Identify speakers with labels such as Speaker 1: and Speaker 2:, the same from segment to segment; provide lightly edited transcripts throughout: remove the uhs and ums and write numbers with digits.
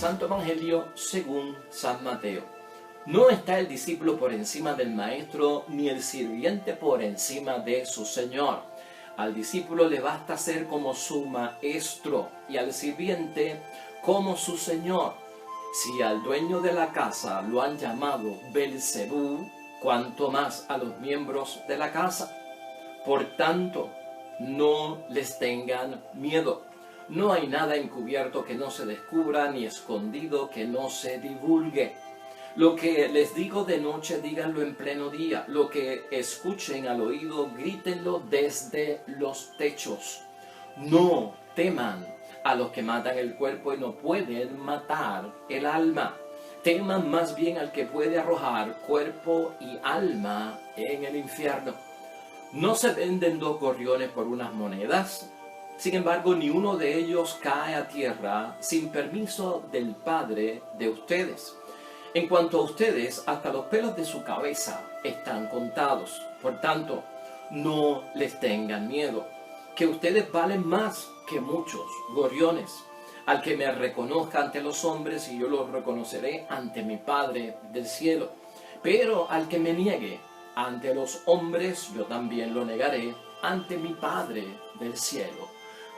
Speaker 1: Santo Evangelio según San Mateo. No está el discípulo por encima del maestro, ni el sirviente por encima de su señor. Al discípulo le basta ser como su maestro y al sirviente como su señor. Si al dueño de la casa lo han llamado Belcebú, cuanto más a los miembros de la casa. Por tanto, no les tengan miedo. No hay nada encubierto que no se descubra, ni escondido que no se divulgue. Lo que les digo de noche, díganlo en pleno día. Lo que escuchen al oído, grítenlo desde los techos. No teman a los que matan el cuerpo y no pueden matar el alma. Teman más bien al que puede arrojar cuerpo y alma en el infierno. ¿No se venden 2 gorriones por unas monedas? Sin embargo, ni uno de ellos cae a tierra sin permiso del Padre de ustedes. En cuanto a ustedes, hasta los pelos de su cabeza están contados. Por tanto, no les tengan miedo, que ustedes valen más que muchos gorriones. Al que me reconozca ante los hombres, y yo los reconoceré ante mi Padre del cielo. Pero al que me niegue ante los hombres, yo también lo negaré ante mi Padre del cielo.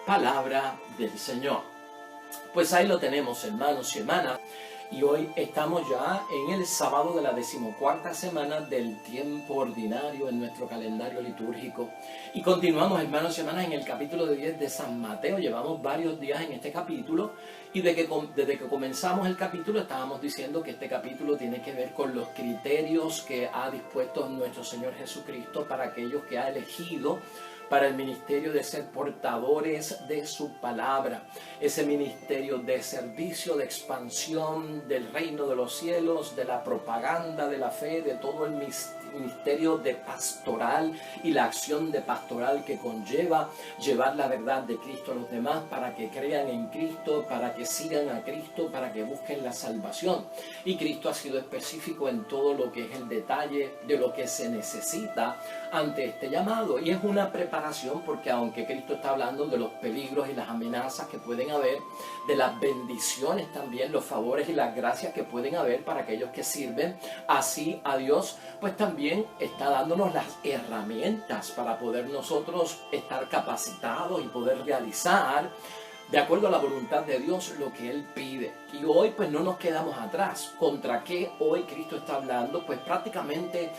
Speaker 1: Palabra del Señor. Pues ahí lo tenemos, hermanos y hermanas. Y hoy estamos ya en el sábado de la 14ª semana del tiempo ordinario en nuestro calendario litúrgico. Y continuamos, hermanos y hermanas, en el capítulo 10 de San Mateo. Llevamos varios días en este capítulo y desde que comenzamos el capítulo estábamos diciendo que este capítulo tiene que ver con los criterios que ha dispuesto nuestro Señor Jesucristo para aquellos que ha elegido para el ministerio de ser portadores de su palabra, ese ministerio de servicio, de expansión del reino de los cielos, de la propaganda de la fe, de todo el ministerio de pastoral y la acción de pastoral que conlleva llevar la verdad de Cristo a los demás para que crean en Cristo, para que sigan a Cristo, para que busquen la salvación. Y Cristo ha sido específico en todo lo que es el detalle de lo que se necesita ante este llamado. Y es una preparación porque aunque Cristo está hablando de los peligros y las amenazas que pueden haber, de las bendiciones también, los favores y las gracias que pueden haber para aquellos que sirven así a Dios, pues también está dándonos las herramientas para poder nosotros estar capacitados y poder realizar de acuerdo a la voluntad de Dios lo que Él pide. Y hoy pues no nos quedamos atrás. ¿Contra qué hoy Cristo está hablando? Pues prácticamente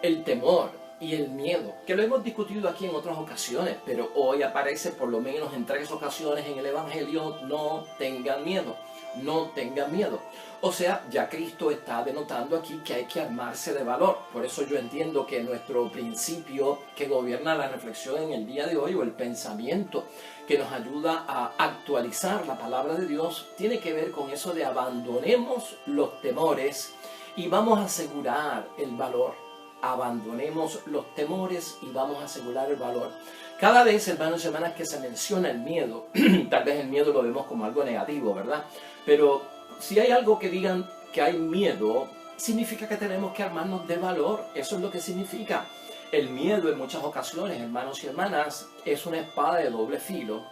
Speaker 1: el temor y el miedo, que lo hemos discutido aquí en otras ocasiones, pero hoy aparece por lo menos en 3 ocasiones en el Evangelio: no tengan miedo, no tengan miedo. O sea, ya Cristo está denotando aquí que hay que armarse de valor. Por eso yo entiendo que nuestro principio que gobierna la reflexión en el día de hoy, o el pensamiento que nos ayuda a actualizar la palabra de Dios, tiene que ver con eso de abandonemos los temores y vamos a asegurar el valor. Abandonemos los temores y vamos a asegurar el valor. Cada vez, hermanos y hermanas, que se menciona el miedo, tal vez el miedo lo vemos como algo negativo, ¿verdad? Pero si hay algo que digan que hay miedo, significa que tenemos que armarnos de valor. Eso es lo que significa. El miedo en muchas ocasiones, hermanos y hermanas, es una espada de doble filo.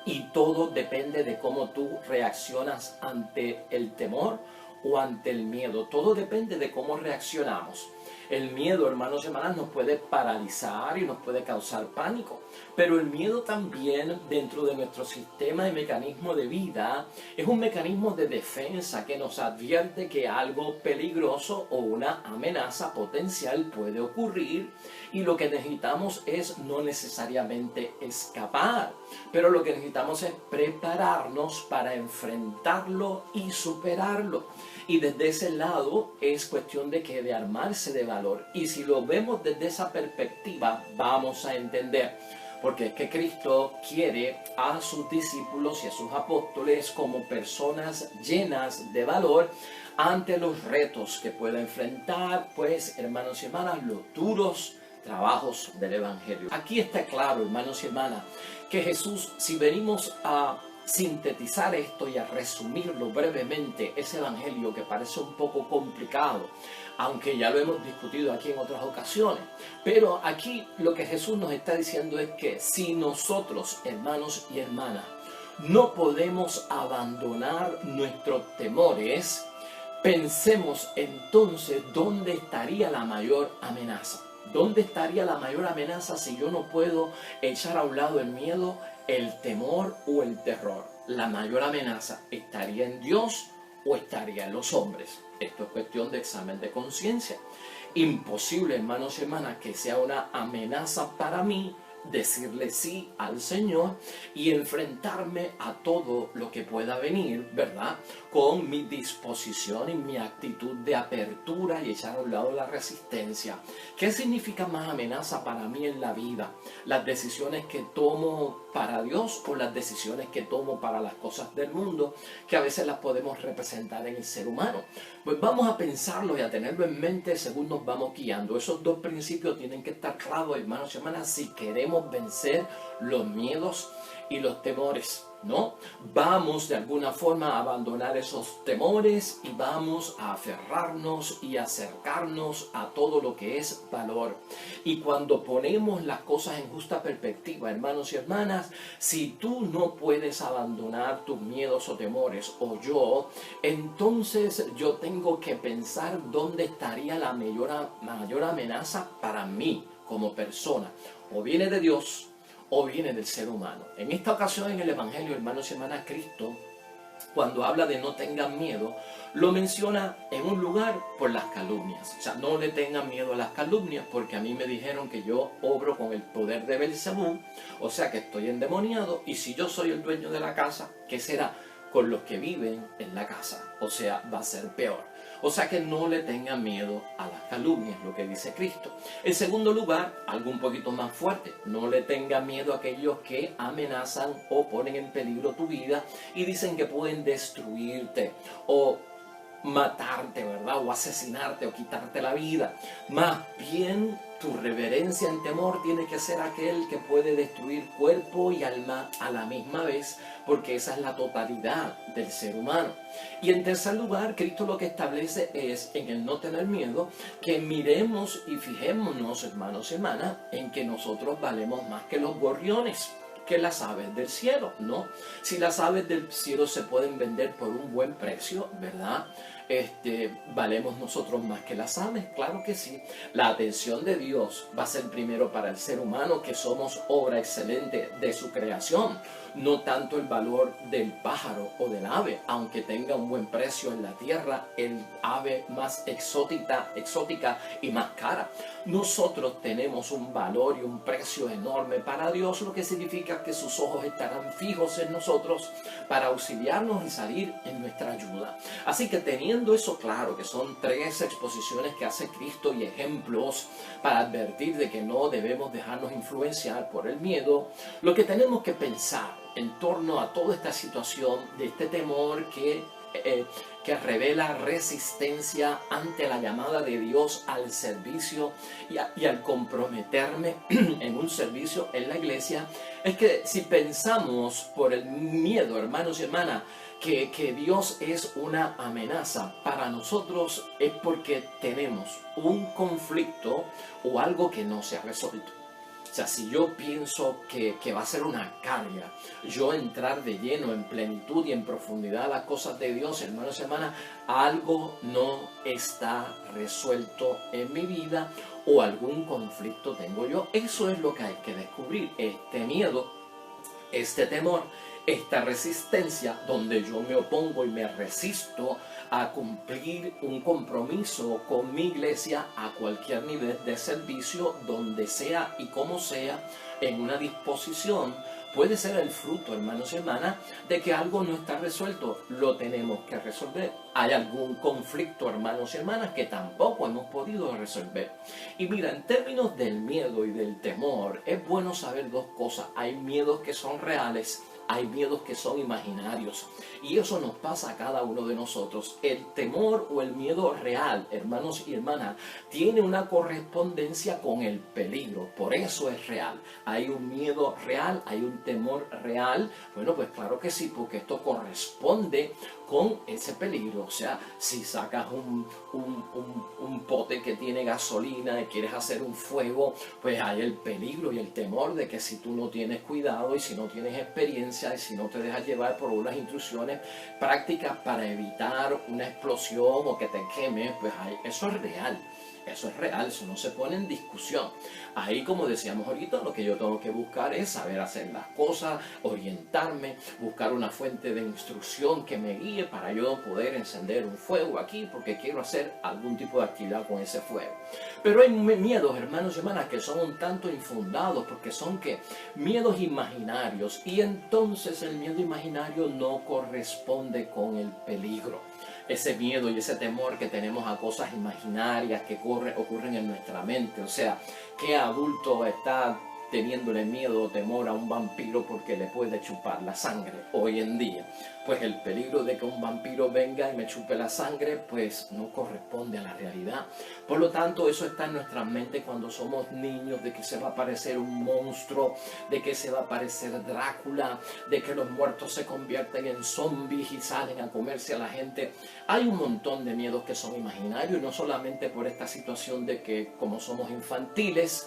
Speaker 1: Y todo depende de cómo tú reaccionas ante el temor o ante el miedo. Todo depende de cómo reaccionamos. El miedo, hermanos y hermanas, nos puede paralizar y nos puede causar pánico. Pero el miedo también, dentro de nuestro sistema y mecanismo de vida, es un mecanismo de defensa que nos advierte que algo peligroso o una amenaza potencial puede ocurrir. Y lo que necesitamos es no necesariamente escapar, pero lo que necesitamos es prepararnos para enfrentarlo y superarlo. Y desde ese lado es cuestión de armarse de valor. Y si lo vemos desde esa perspectiva, vamos a entender. Porque es que Cristo quiere a sus discípulos y a sus apóstoles como personas llenas de valor ante los retos que pueda enfrentar, pues, hermanos y hermanas, los duros trabajos del Evangelio. Aquí está claro, hermanos y hermanas, que Jesús, si venimos a sintetizar esto y a resumirlo brevemente, ese Evangelio que parece un poco complicado, aunque ya lo hemos discutido aquí en otras ocasiones, pero aquí lo que Jesús nos está diciendo es que si nosotros, hermanos y hermanas, no podemos abandonar nuestros temores. Pensemos entonces dónde estaría la mayor amenaza. ¿Dónde estaría la mayor amenaza si yo no puedo echar a un lado el miedo, el temor o el terror? La mayor amenaza estaría en Dios o estaría en los hombres. Esto es cuestión de examen de conciencia. Imposible, hermanos y hermanas, que sea una amenaza para mí decirle sí al Señor y enfrentarme a todo lo que pueda venir, ¿verdad? Con mi disposición y mi actitud de apertura y echar a un lado la resistencia. ¿Qué significa más amenaza para mí en la vida? ¿Las decisiones que tomo para Dios o las decisiones que tomo para las cosas del mundo, que a veces las podemos representar en el ser humano? Pues vamos a pensarlo y a tenerlo en mente según nos vamos guiando. Esos dos principios tienen que estar claros, hermanos y hermanas, si queremos vencer los miedos y los temores, ¿no? Vamos de alguna forma a abandonar esos temores y vamos a aferrarnos y acercarnos a todo lo que es valor. Y cuando ponemos las cosas en justa perspectiva, hermanos y hermanas, si tú no puedes abandonar tus miedos o temores, o yo, entonces yo tengo que pensar dónde estaría la mayor amenaza para mí como persona. O viene de Dios o viene del ser humano. En esta ocasión en el Evangelio, hermanos y hermanas, Cristo, cuando habla de no tengan miedo, lo menciona en un lugar por las calumnias. O sea, no le tengan miedo a las calumnias, porque a mí me dijeron que yo obro con el poder de Belzebú, o sea que estoy endemoniado, y si yo soy el dueño de la casa, ¿qué será con los que viven en la casa? O sea, va a ser peor. O sea que no le tengan miedo a las calumnias, lo que dice Cristo. En segundo lugar, algo un poquito más fuerte, no le tengan miedo a aquellos que amenazan o ponen en peligro tu vida y dicen que pueden destruirte o matarte, ¿verdad? O asesinarte o quitarte la vida. Más bien, tu reverencia en temor tiene que ser aquel que puede destruir cuerpo y alma a la misma vez, porque esa es la totalidad del ser humano. Y en tercer lugar, Cristo lo que establece es, en el no tener miedo, que miremos y fijémonos, hermanos y hermanas, en que nosotros valemos más que los gorriones, que las aves del cielo, ¿no? Si las aves del cielo se pueden vender por un buen precio, ¿verdad? ¿Valemos nosotros más que las aves? Claro que sí. La atención de Dios va a ser primero para el ser humano, que somos obra excelente de su creación, no tanto el valor del pájaro o del ave, aunque tenga un buen precio en la tierra, el ave más exótica y más cara. Nosotros tenemos un valor y un precio enorme para Dios, lo que significa que sus ojos estarán fijos en nosotros para auxiliarnos y salir en nuestra ayuda. Así que teniendo eso claro, que son tres exposiciones que hace Cristo y ejemplos para advertir de que no debemos dejarnos influenciar por el miedo, lo que tenemos que pensar en torno a toda esta situación de este temor que revela resistencia ante la llamada de Dios al servicio y al comprometerme en un servicio en la iglesia, es que si pensamos por el miedo, hermanos y hermanas, que Dios es una amenaza para nosotros, es porque tenemos un conflicto o algo que no se ha resuelto. O sea, si yo pienso que va a ser una carga, yo entrar de lleno en plenitud y en profundidad a las cosas de Dios, hermanos y hermanas, algo no está resuelto en mi vida o algún conflicto tengo yo. Eso es lo que hay que descubrir, este miedo, este temor, esta resistencia donde yo me opongo y me resisto a cumplir un compromiso con mi iglesia a cualquier nivel de servicio, donde sea y como sea, en una disposición, puede ser el fruto, hermanos y hermanas, de que algo no está resuelto. Lo tenemos que resolver. Hay algún conflicto, hermanos y hermanas, que tampoco hemos podido resolver. Y mira, en términos del miedo y del temor, es bueno saber dos cosas. Hay miedos que son reales, hay miedos que son imaginarios, y eso nos pasa a cada uno de nosotros. El temor o el miedo real, hermanos y hermanas, tiene una correspondencia con el peligro, por eso es real. Hay un miedo real, hay un temor real. Bueno, pues claro que sí, porque esto corresponde con ese peligro. O sea, si sacas un pote que tiene gasolina y quieres hacer un fuego, pues hay el peligro y el temor de que si tú no tienes cuidado y si no tienes experiencia, experiencia y si no te dejas llevar por unas instrucciones prácticas para evitar una explosión o que te quemes, pues eso es real. Eso es real, eso no se pone en discusión. Ahí, como decíamos ahorita, lo que yo tengo que buscar es saber hacer las cosas, orientarme, buscar una fuente de instrucción que me guíe para yo poder encender un fuego aquí porque quiero hacer algún tipo de actividad con ese fuego. Pero hay miedos, hermanos y hermanas, que son un tanto infundados porque son miedos imaginarios, y entonces el miedo imaginario no corresponde con el peligro. Ese miedo y ese temor que tenemos a cosas imaginarias que ocurren en nuestra mente. O sea, ¿qué adulto está teniéndole miedo o temor a un vampiro porque le puede chupar la sangre hoy en día? Pues el peligro de que un vampiro venga y me chupe la sangre, pues no corresponde a la realidad. Por lo tanto, eso está en nuestra mente cuando somos niños, de que se va a aparecer un monstruo, de que se va a aparecer Drácula, de que los muertos se convierten en zombies y salen a comerse a la gente. Hay un montón de miedos que son imaginarios, y no solamente por esta situación de que como somos infantiles,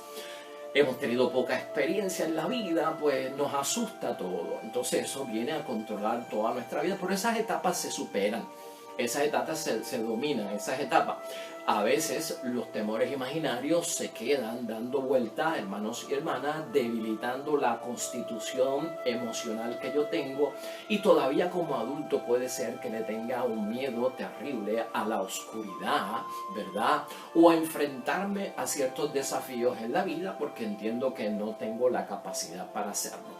Speaker 1: hemos tenido poca experiencia en la vida, pues nos asusta todo. Entonces eso viene a controlar toda nuestra vida, pero esas etapas se superan, esas etapas se dominan, esas etapas. A veces los temores imaginarios se quedan dando vueltas, hermanos y hermanas, debilitando la constitución emocional que yo tengo, y todavía como adulto puede ser que le tenga un miedo terrible a la oscuridad, ¿verdad? O a enfrentarme a ciertos desafíos en la vida porque entiendo que no tengo la capacidad para hacerlo.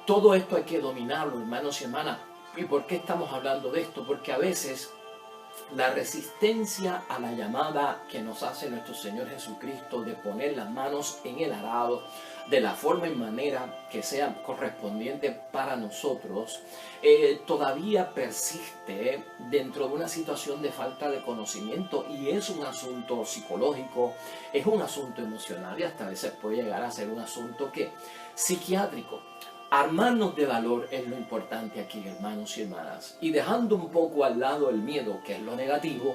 Speaker 1: Todo esto hay que dominarlo, hermanos y hermanas. ¿Y por qué estamos hablando de esto? Porque a veces la resistencia a la llamada que nos hace nuestro Señor Jesucristo de poner las manos en el arado de la forma y manera que sea correspondiente para nosotros, todavía persiste dentro de una situación de falta de conocimiento, y es un asunto psicológico, es un asunto emocional, y hasta a veces puede llegar a ser un asunto psiquiátrico. Armarnos de valor es lo importante aquí, hermanos y hermanas. Y dejando un poco al lado el miedo, que es lo negativo,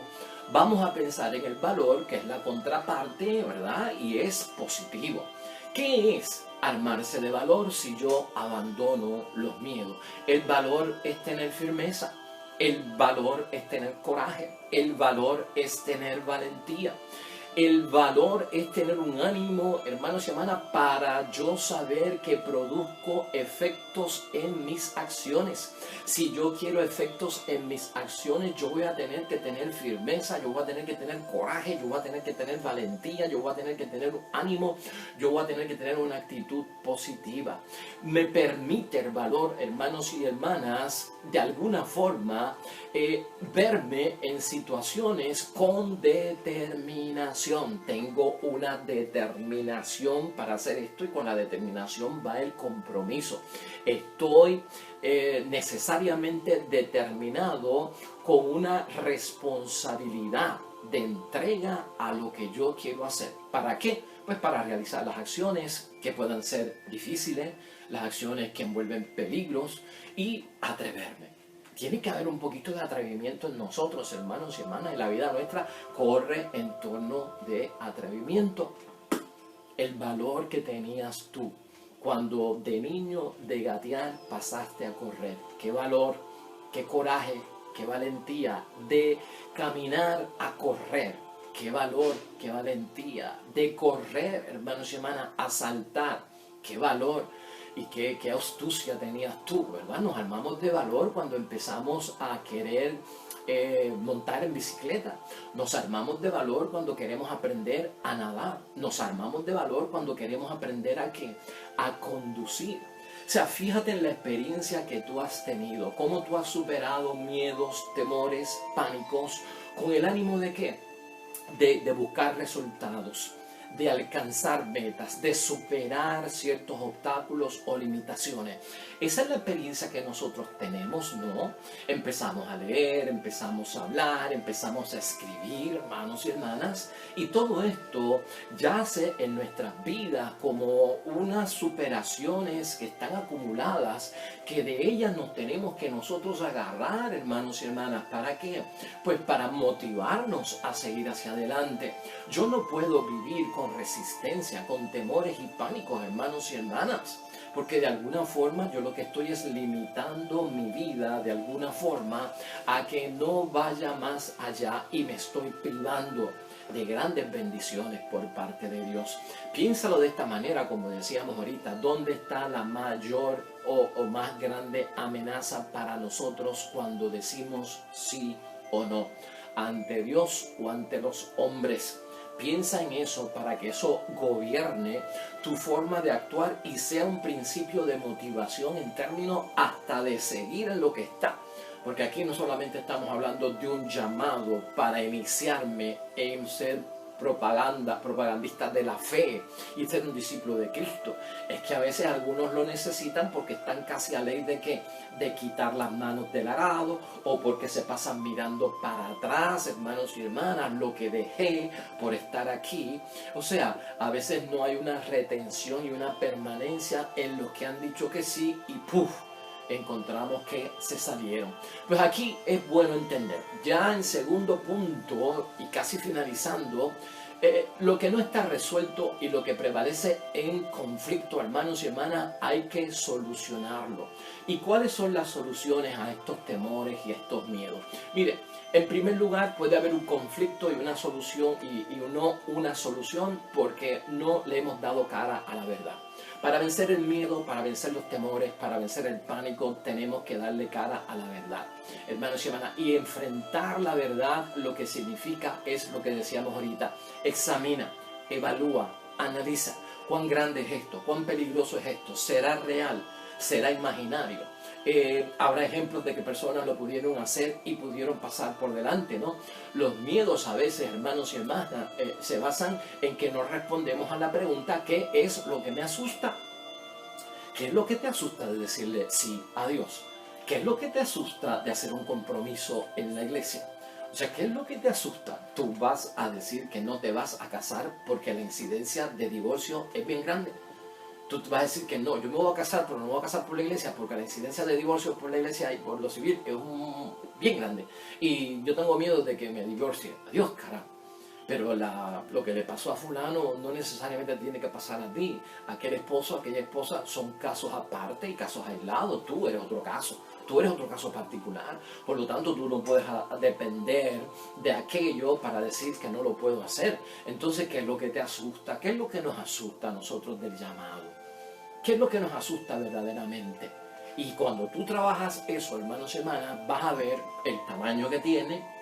Speaker 1: vamos a pensar en el valor, que es la contraparte, ¿verdad? Y es positivo. ¿Qué es armarse de valor si yo abandono los miedos? El valor es tener firmeza. El valor es tener coraje. El valor es tener valentía. El valor es tener un ánimo, hermanos y hermanas, para yo saber que produzco efectos en mis acciones. Si yo quiero efectos en mis acciones, yo voy a tener que tener firmeza, yo voy a tener que tener coraje, yo voy a tener que tener valentía, yo voy a tener que tener ánimo, yo voy a tener que tener una actitud positiva. Me permite el valor, hermanos y hermanas, de alguna forma, verme en situaciones con determinación. Tengo una determinación para hacer esto, y con la determinación va el compromiso. Estoy necesariamente determinado con una responsabilidad de entrega a lo que yo quiero hacer. ¿Para qué? Pues para realizar las acciones que puedan ser difíciles, las acciones que envuelven peligros, y atreverme. Tiene que haber un poquito de atrevimiento en nosotros, hermanos y hermanas, y la vida nuestra corre en torno de atrevimiento. El valor que tenías tú cuando de niño de gatear pasaste a correr. Qué valor, qué coraje, qué valentía de caminar a correr. Qué valor, qué valentía de correr, hermanos y hermanas, a saltar. Qué valor. Y qué astucia tenías tú, ¿verdad? Nos armamos de valor cuando empezamos a querer montar en bicicleta. Nos armamos de valor cuando queremos aprender a nadar. Nos armamos de valor cuando queremos aprender a conducir. O sea, fíjate en la experiencia que tú has tenido, cómo tú has superado miedos, temores, pánicos, con el ánimo de ¿qué? De buscar resultados, de alcanzar metas, de superar ciertos obstáculos o limitaciones. Esa es la experiencia que nosotros tenemos, ¿no? Empezamos a leer, empezamos a hablar, empezamos a escribir, hermanos y hermanas, y todo esto yace en nuestras vidas como unas superaciones que están acumuladas, que de ellas nos tenemos que nosotros agarrar, hermanos y hermanas. ¿Para qué? Pues para motivarnos a seguir hacia adelante. Yo no puedo vivir con con resistencia, con temores y pánicos, hermanos y hermanas. Porque de alguna forma yo lo que estoy es limitando mi vida de alguna forma a que no vaya más allá y me estoy privando de grandes bendiciones por parte de Dios. Piénsalo de esta manera, como decíamos ahorita, ¿dónde está la mayor o más grande amenaza para nosotros cuando decimos sí o no? ¿Ante Dios o ante los hombres? Piensa en eso para que eso gobierne tu forma de actuar y sea un principio de motivación en términos hasta de seguir en lo que está. Porque aquí no solamente estamos hablando de un llamado para iniciarme en ser propagandista de la fe y ser un discípulo de Cristo. Es que a veces algunos lo necesitan porque están casi a ley de que de quitar las manos del arado, o porque se pasan mirando para atrás, hermanos y hermanas, lo que dejé por estar aquí. O sea, a veces no hay una retención y una permanencia en los que han dicho que sí y ¡puf!, encontramos que se salieron. Pues aquí es bueno entender, ya en segundo punto y casi finalizando, lo que no está resuelto y lo que prevalece en conflicto, hermanos y hermanas, hay que solucionarlo. ¿Y cuáles son las soluciones a estos temores y estos miedos? Mire, en primer lugar puede haber un conflicto y una solución y no una solución porque no le hemos dado cara a la verdad. Para vencer el miedo, para vencer los temores, para vencer el pánico, tenemos que darle cara a la verdad, hermanos y hermanas. Y enfrentar la verdad lo que significa es lo que decíamos ahorita. Examina, evalúa, analiza. ¿Cuán grande es esto? ¿Cuán peligroso es esto? ¿Será real? ¿Será imaginario? Habrá ejemplos de que personas lo pudieron hacer y pudieron pasar por delante, ¿no? Los miedos a veces, hermanos y hermanas, se basan en que no respondemos a la pregunta ¿qué es lo que me asusta? ¿Qué es lo que te asusta de decirle sí a Dios? ¿Qué es lo que te asusta de hacer un compromiso en la iglesia? O sea, ¿qué es lo que te asusta? Tú vas a decir que no te vas a casar porque la incidencia de divorcio es bien grande. Tú vas a decir que no, yo me voy a casar, pero no me voy a casar por la iglesia porque la incidencia de divorcio por la iglesia y por lo civil es bien grande. Y yo tengo miedo de que me divorcie. Adiós, carajo. Pero lo que le pasó a fulano no necesariamente tiene que pasar a ti. Aquel esposo, aquella esposa son casos aparte y casos aislados. Tú eres otro caso. Tú eres otro caso particular. Por lo tanto, tú no puedes depender de aquello para decir que no lo puedo hacer. Entonces, ¿qué es lo que te asusta? ¿Qué es lo que nos asusta a nosotros del llamado? ¿Qué es lo que nos asusta verdaderamente? Y cuando tú trabajas eso, hermanos y hermanas, vas a ver el tamaño que tiene,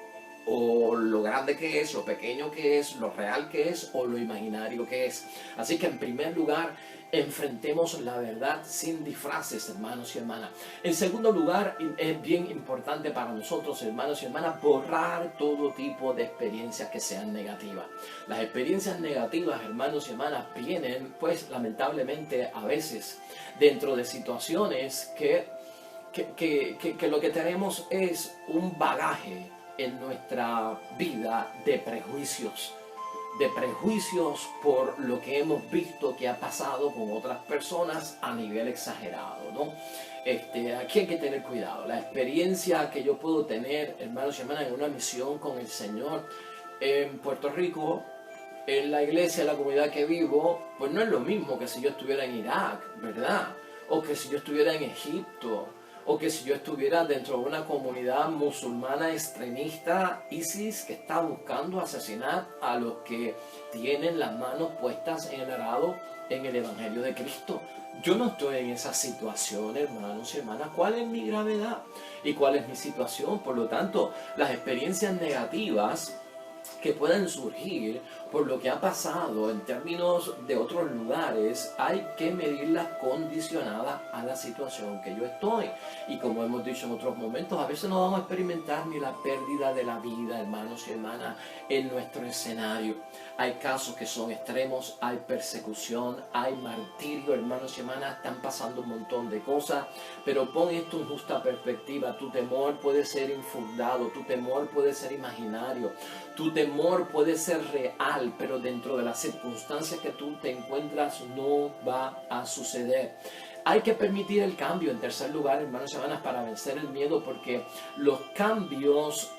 Speaker 1: o lo grande que es, lo pequeño que es, lo real que es, o lo imaginario que es. Así que en primer lugar, enfrentemos la verdad sin disfraces, hermanos y hermanas. En segundo lugar, es bien importante para nosotros, hermanos y hermanas, borrar todo tipo de experiencias que sean negativas. Las experiencias negativas, hermanos y hermanas, vienen, pues, lamentablemente, a veces, dentro de situaciones que lo que tenemos es un bagaje en nuestra vida de prejuicios por lo que hemos visto que ha pasado con otras personas a nivel exagerado, ¿no? Aquí hay que tener cuidado. La experiencia que yo puedo tener, hermanos y hermanas, en una misión con el Señor en Puerto Rico, en la iglesia, en la comunidad que vivo, pues no es lo mismo que si yo estuviera en Irak, ¿verdad? O que si yo estuviera en Egipto, o que si yo estuviera dentro de una comunidad musulmana extremista, ISIS, que está buscando asesinar a los que tienen las manos puestas en el arado en el Evangelio de Cristo. Yo no estoy en esa situación, hermanos y hermanas. ¿Cuál es mi gravedad? ¿Y cuál es mi situación? Por lo tanto, las experiencias negativas que puedan surgir por lo que ha pasado en términos de otros lugares, hay que medirlas condicionadas a la situación que yo estoy. Y como hemos dicho en otros momentos, a veces no vamos a experimentar ni la pérdida de la vida, hermanos y hermanas, en nuestro escenario. Hay casos que son extremos, hay persecución, hay martirio, hermanos y hermanas, están pasando un montón de cosas, pero pon esto en justa perspectiva. Tu temor puede ser infundado, tu temor puede ser imaginario, tu temor puede ser real, pero dentro de las circunstancias que tú te encuentras no va a suceder. Hay que permitir el cambio, en tercer lugar, hermanos y hermanas, para vencer el miedo, porque los cambios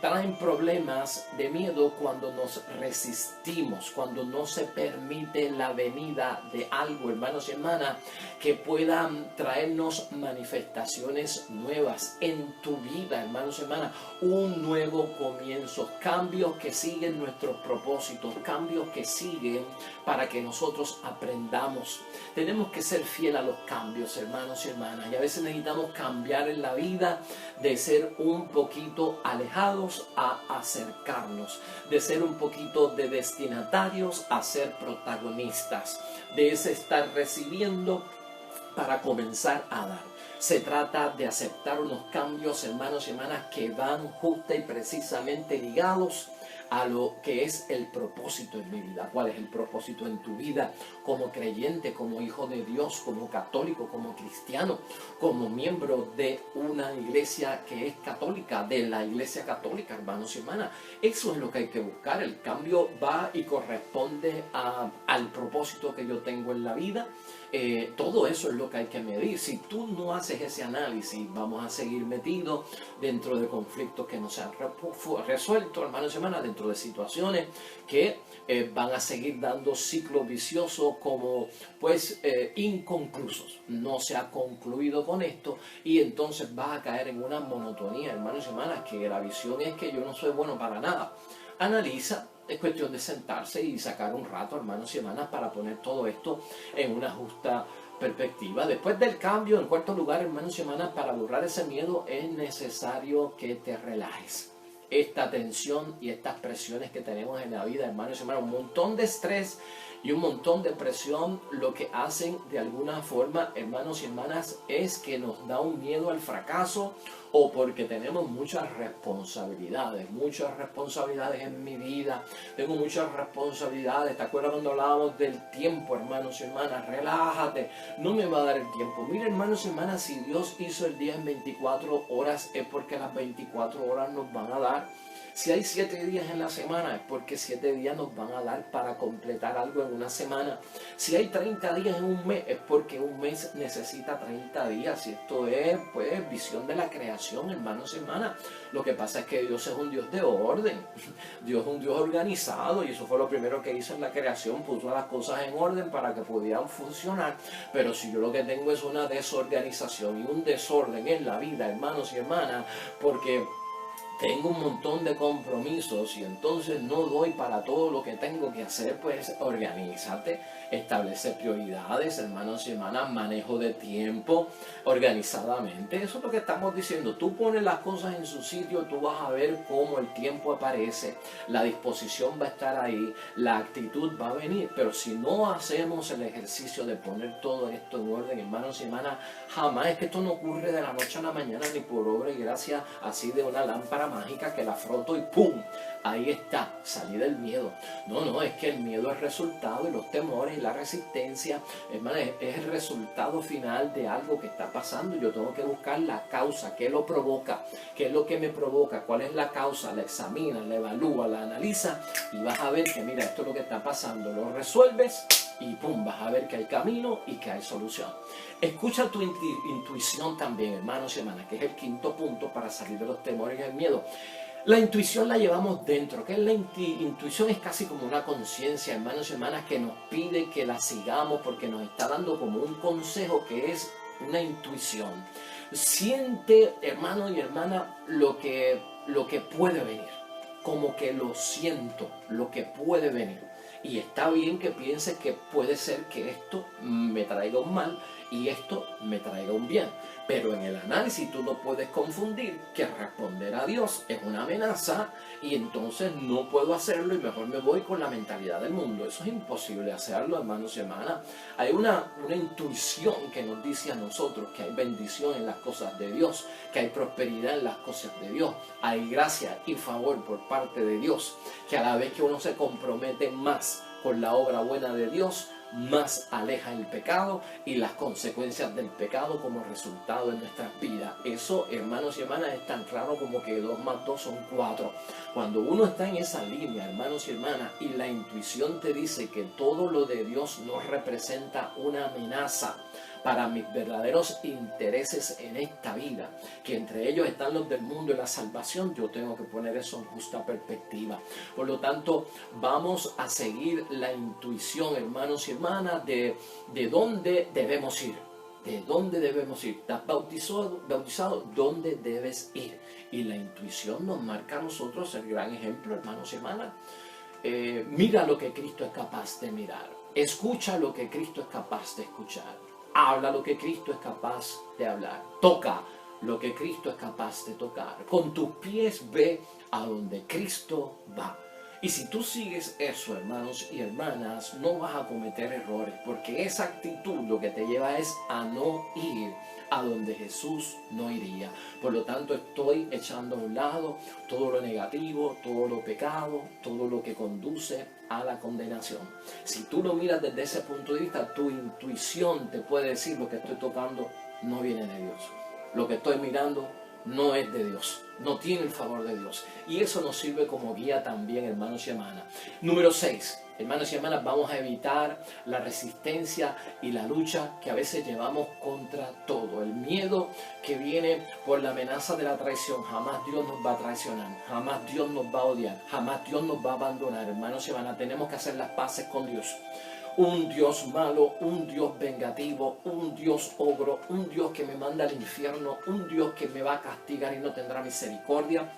Speaker 1: traen problemas de miedo cuando nos resistimos, cuando no se permite la venida de algo, hermanos y hermanas, que puedan traernos manifestaciones nuevas en tu vida, hermanos y hermanas, un nuevo comienzo, cambios que siguen nuestros propósitos, cambios que siguen para que nosotros aprendamos. Tenemos que ser fieles a los cambios, hermanos y hermanas, y a veces necesitamos cambiar en la vida, de ser un poquito alejados a acercarnos, de ser un poquito de destinatarios a ser protagonistas, de ese estar recibiendo para comenzar a dar. Se trata de aceptar unos cambios, hermanos y hermanas, que van justa y precisamente ligados a lo que es el propósito en mi vida. ¿Cuál es el propósito en tu vida como creyente, como hijo de Dios, como católico, como cristiano, como miembro de una iglesia que es católica, de la iglesia católica, hermanos y hermanas? Eso es lo que hay que buscar. El cambio va y corresponde al propósito que yo tengo en la vida. Todo eso es lo que hay que medir. Si tú no haces ese análisis, vamos a seguir metidos dentro de conflictos que no se han resuelto, hermanos y hermanas, dentro de situaciones que van a seguir dando ciclos viciosos como pues inconclusos. No se ha concluido con esto y entonces vas a caer en una monotonía, hermanos y hermanas, que la visión es que yo no soy bueno para nada. Analiza. Es cuestión de sentarse y sacar un rato, hermanos y hermanas, para poner todo esto en una justa perspectiva. Después del cambio, en cuarto lugar, hermanos y hermanas, para borrar ese miedo es necesario que te relajes. Esta tensión y estas presiones que tenemos en la vida, hermanos y hermanas, un montón de estrés y un montón de presión, lo que hacen de alguna forma, hermanos y hermanas, es que nos da un miedo al fracaso, o porque tenemos muchas responsabilidades en mi vida, tengo muchas responsabilidades. ¿Te acuerdas cuando hablábamos del tiempo, hermanos y hermanas? Relájate, no me va a dar el tiempo. Mira, hermanos y hermanas, si Dios hizo el día en 24 horas, es porque las 24 horas nos van a dar. Si hay 7 días en la semana, es porque 7 días nos van a dar para completar algo en una semana. Si hay 30 días en un mes, es porque un mes necesita 30 días. Y esto es, pues, visión de la creación, hermanos y hermanas. Lo que pasa es que Dios es un Dios de orden. Dios es un Dios organizado, y eso fue lo primero que hizo en la creación. Puso las cosas en orden para que pudieran funcionar. Pero si yo lo que tengo es una desorganización y un desorden en la vida, hermanos y hermanas, porque tengo un montón de compromisos y entonces no doy para todo lo que tengo que hacer, pues organízate, establece prioridades, hermanos y hermanas, manejo de tiempo organizadamente. Eso es lo que estamos diciendo. Tú pones las cosas en su sitio, tú vas a ver cómo el tiempo aparece, la disposición va a estar ahí, la actitud va a venir. Pero si no hacemos el ejercicio de poner todo esto en orden, hermanos y hermanas, jamás, es que esto no ocurre de la noche a la mañana, ni por obra y gracia así de una lámpara mágica que la froto y ¡pum! Ahí está, salí del miedo. No, es que el miedo es resultado, y los temores y la resistencia, hermano, es el resultado final de algo que está pasando. Yo tengo que buscar la causa, qué lo provoca, qué es lo que me provoca, cuál es la causa, la examina, la evalúa, la analiza, y vas a ver que mira, esto es lo que está pasando, lo resuelves y pum, vas a ver que hay camino y que hay solución. Escucha tu intuición también, hermanos y hermanas, que es el quinto punto para salir de los temores y el miedo. La intuición la llevamos dentro. ¿Qué es la intuición? Es casi como una conciencia, hermanos y hermanas, que nos pide que la sigamos porque nos está dando como un consejo, que es una intuición. Siente, hermano y hermana, lo que puede venir. Como que lo siento, lo que puede venir. Y está bien que pienses que puede ser que esto me traiga un mal y esto me traiga un bien. Pero en el análisis tú no puedes confundir que responder a Dios es una amenaza y entonces no puedo hacerlo y mejor me voy con la mentalidad del mundo. Eso es imposible hacerlo, hermanos y hermanas. Hay una intuición que nos dice a nosotros que hay bendición en las cosas de Dios, que hay prosperidad en las cosas de Dios, hay gracia y favor por parte de Dios, que a la vez que uno se compromete más con la obra buena de Dios, más aleja el pecado y las consecuencias del pecado como resultado en nuestras vidas. Eso, hermanos y hermanas, es tan claro como que 2 más 2 son 4. Cuando uno está en esa línea, hermanos y hermanas, y la intuición te dice que todo lo de Dios no representa una amenaza para mis verdaderos intereses en esta vida, que entre ellos están los del mundo y la salvación, yo tengo que poner eso en justa perspectiva. Por lo tanto, vamos a seguir la intuición, hermanos y hermanas, de dónde debemos ir. ¿De dónde debemos ir? ¿Estás bautizado? ¿Dónde debes ir? Y la intuición nos marca a nosotros el gran ejemplo, hermanos y hermanas. Mira lo que Cristo es capaz de mirar. Escucha lo que Cristo es capaz de escuchar. Habla lo que Cristo es capaz de hablar. Toca lo que Cristo es capaz de tocar. Con tus pies ve a donde Cristo va. Y si tú sigues eso, hermanos y hermanas, no vas a cometer errores, porque esa actitud lo que te lleva es a no ir a donde Jesús no iría. Por lo tanto, estoy echando a un lado todo lo negativo, todo lo pecado, todo lo que conduce a la condenación. Si tú lo miras desde ese punto de vista, tu intuición te puede decir: lo que estoy tocando no viene de Dios. Lo que estoy mirando no es de Dios, no tiene el favor de Dios. Y eso nos sirve como guía también, hermanos y hermanas. Número 6, hermanos y hermanas, vamos a evitar la resistencia y la lucha que a veces llevamos contra todo. El miedo que viene por la amenaza de la traición. Jamás Dios nos va a traicionar, jamás Dios nos va a odiar, jamás Dios nos va a abandonar. Hermanos y hermanas, tenemos que hacer las paces con Dios. Un Dios malo, un Dios vengativo, un Dios ogro, un Dios que me manda al infierno, un Dios que me va a castigar y no tendrá misericordia.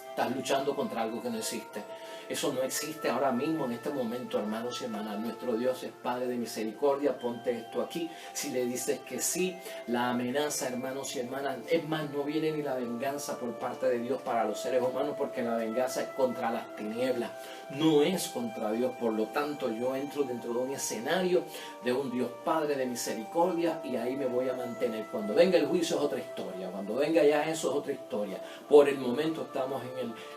Speaker 1: Estás luchando contra algo que no existe. Eso no existe ahora mismo, en este momento, hermanos y hermanas. Nuestro Dios es Padre de misericordia. Ponte esto aquí. Si le dices que sí, la amenaza, hermanos y hermanas, es más, no viene ni la venganza por parte de Dios para los seres humanos, porque la venganza es contra las tinieblas, no es contra Dios. Por lo tanto, yo entro dentro de un escenario de un Dios Padre de misericordia y ahí me voy a mantener. Cuando venga el juicio es otra historia, cuando venga ya eso es otra historia. Por el momento estamos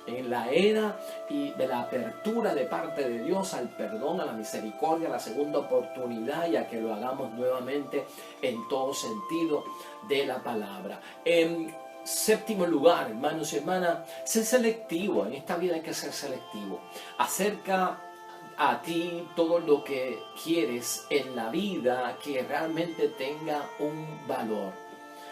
Speaker 1: en la era y de la apertura de parte de Dios al perdón, a la misericordia, a la segunda oportunidad y a que lo hagamos nuevamente en todo sentido de la palabra. En séptimo lugar, hermanos y hermanas, ser selectivo. En esta vida hay que ser selectivo. Acerca a ti todo lo que quieres en la vida que realmente tenga un valor.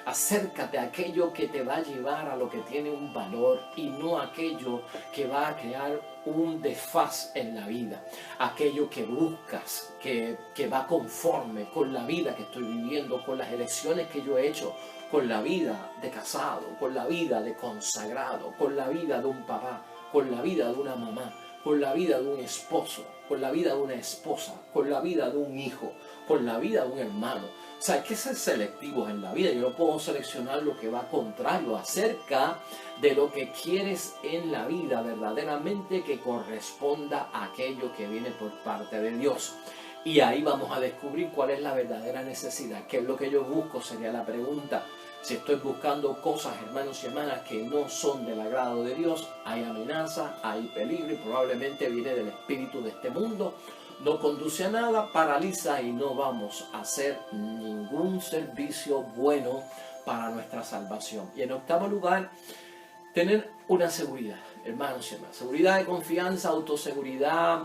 Speaker 1: Acércate a aquello que te va a llevar a lo que tiene un valor y no aquello que va a crear un desfaz en la vida. Aquello que buscas, que va conforme con la vida que estoy viviendo, con las elecciones que yo he hecho, con la vida de casado, con la vida de consagrado, con la vida de un papá, con la vida de una mamá, con la vida de un esposo, con la vida de una esposa, con la vida de un hijo, con la vida de un hermano. O sea, hay que ser selectivos en la vida. Yo no puedo seleccionar lo que va contrario acerca de lo que quieres en la vida verdaderamente que corresponda a aquello que viene por parte de Dios. Y ahí vamos a descubrir cuál es la verdadera necesidad. ¿Qué es lo que yo busco? Sería la pregunta. Si estoy buscando cosas, hermanos y hermanas, que no son del agrado de Dios, hay amenaza, hay peligro y probablemente viene del espíritu de este mundo. No conduce a nada, paraliza y no vamos a hacer ningún servicio bueno para nuestra salvación. Y en octavo lugar, tener una seguridad, hermanos y hermanas. Seguridad de confianza, autoseguridad,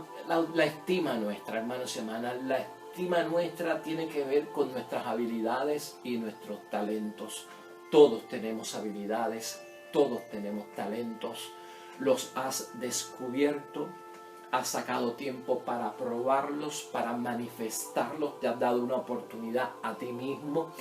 Speaker 1: la estima nuestra, hermanos y hermanas. La estima nuestra tiene que ver con nuestras habilidades y nuestros talentos. Todos tenemos habilidades, todos tenemos talentos. Los has descubierto. Has sacado tiempo para probarlos, para manifestarlos, te has dado una oportunidad a ti mismo.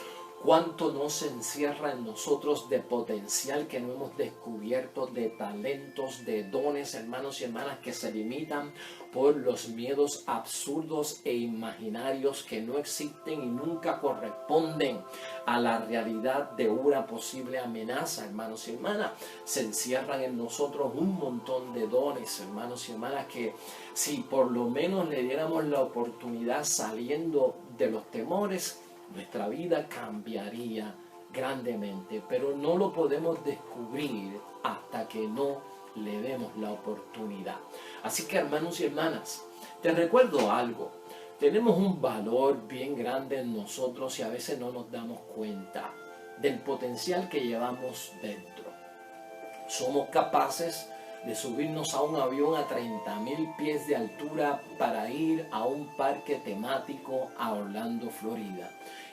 Speaker 1: Cuánto no se encierra en nosotros de potencial que no hemos descubierto, de talentos, de dones, hermanos y hermanas, que se limitan por los miedos absurdos e imaginarios que no existen y nunca corresponden a la realidad de una posible amenaza, hermanos y hermanas. Se encierran en nosotros un montón de dones, hermanos y hermanas, que si por lo menos le diéramos la oportunidad saliendo de los temores, nuestra vida cambiaría grandemente, pero no lo podemos descubrir hasta que no le demos la oportunidad. Así que, hermanos y hermanas, te recuerdo algo. Tenemos un valor bien grande en nosotros y a veces no nos damos cuenta del potencial que llevamos dentro. Somos capaces de subirnos a un avión a 30.000 pies de altura para ir a un parque temático a Orlando, Florida.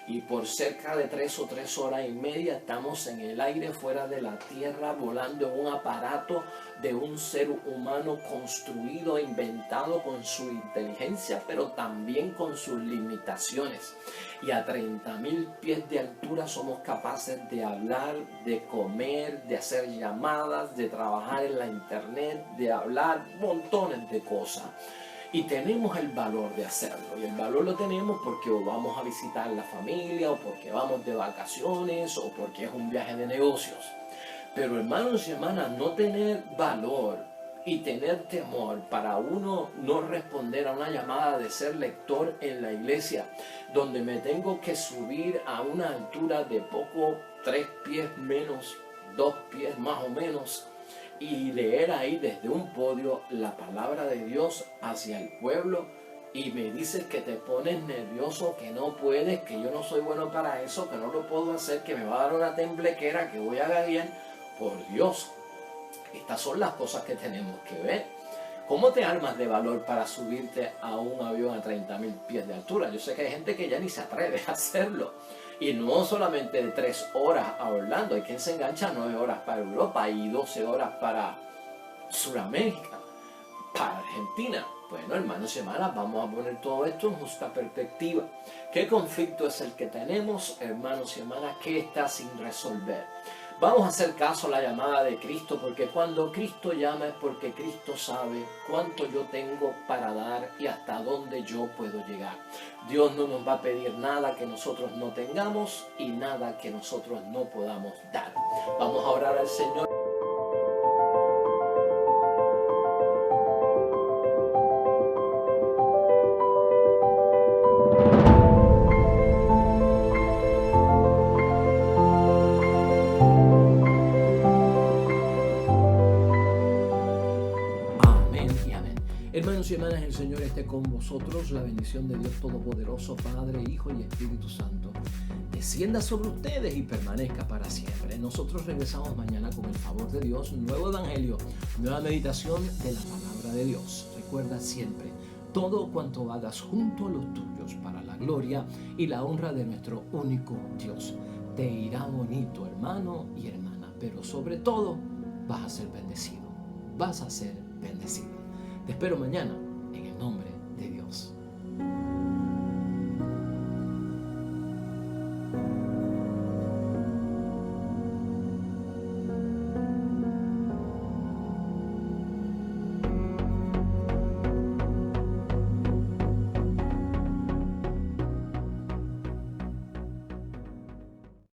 Speaker 1: y por cerca de 3 horas y media estamos en el aire fuera de la tierra volando en un aparato de un ser humano construido, inventado con su inteligencia, pero también con sus limitaciones. Y a 30.000 pies de altura somos capaces de hablar, de comer, de hacer llamadas, de trabajar en la internet, de hablar montones de cosas. Y tenemos el valor de hacerlo. Y el valor lo tenemos porque o vamos a visitar la familia, o porque vamos de vacaciones, o porque es un viaje de negocios. Pero hermanos y hermanas, no tener valor y tener temor para uno no responder a una llamada de ser lector en la iglesia, donde me tengo que subir a una altura de poco 3 pies menos, 2 pies más o menos, y leer ahí desde un podio la palabra de Dios hacia el pueblo, y me dices que te pones nervioso, que no puedes, que yo no soy bueno para eso, que no lo puedo hacer, que me va a dar una temblequera, que voy a gaguear. Por Dios, estas son las cosas que tenemos que ver. ¿Cómo te armas de valor para subirte a un avión a 30.000 pies de altura? Yo sé que hay gente que ya ni se atreve a hacerlo. Y no solamente de 3 horas a Orlando, hay quien se engancha 9 horas para Europa y 12 horas para Sudamérica, para Argentina. Bueno, hermanos y hermanas, vamos a poner todo esto en justa perspectiva. ¿Qué conflicto es el que tenemos, hermanos y hermanas? ¿Qué está sin resolver? Vamos a hacer caso a la llamada de Cristo, porque cuando Cristo llama es porque Cristo sabe cuánto yo tengo para dar y hasta dónde yo puedo llegar. Dios no nos va a pedir nada que nosotros no tengamos y nada que nosotros no podamos dar. Vamos a orar al Señor. Hermanos y hermanas, el Señor esté con vosotros. La bendición de Dios Todopoderoso, Padre, Hijo y Espíritu Santo, descienda sobre ustedes y permanezca para siempre. Nosotros regresamos mañana con el favor de Dios, nuevo evangelio, nueva meditación de la palabra de Dios. Recuerda siempre, todo cuanto hagas junto a los tuyos para la gloria y la honra de nuestro único Dios. Te irá bonito, hermano y hermana, pero sobre todo vas a ser bendecido. Vas a ser bendecido. Te espero mañana en el nombre de Dios.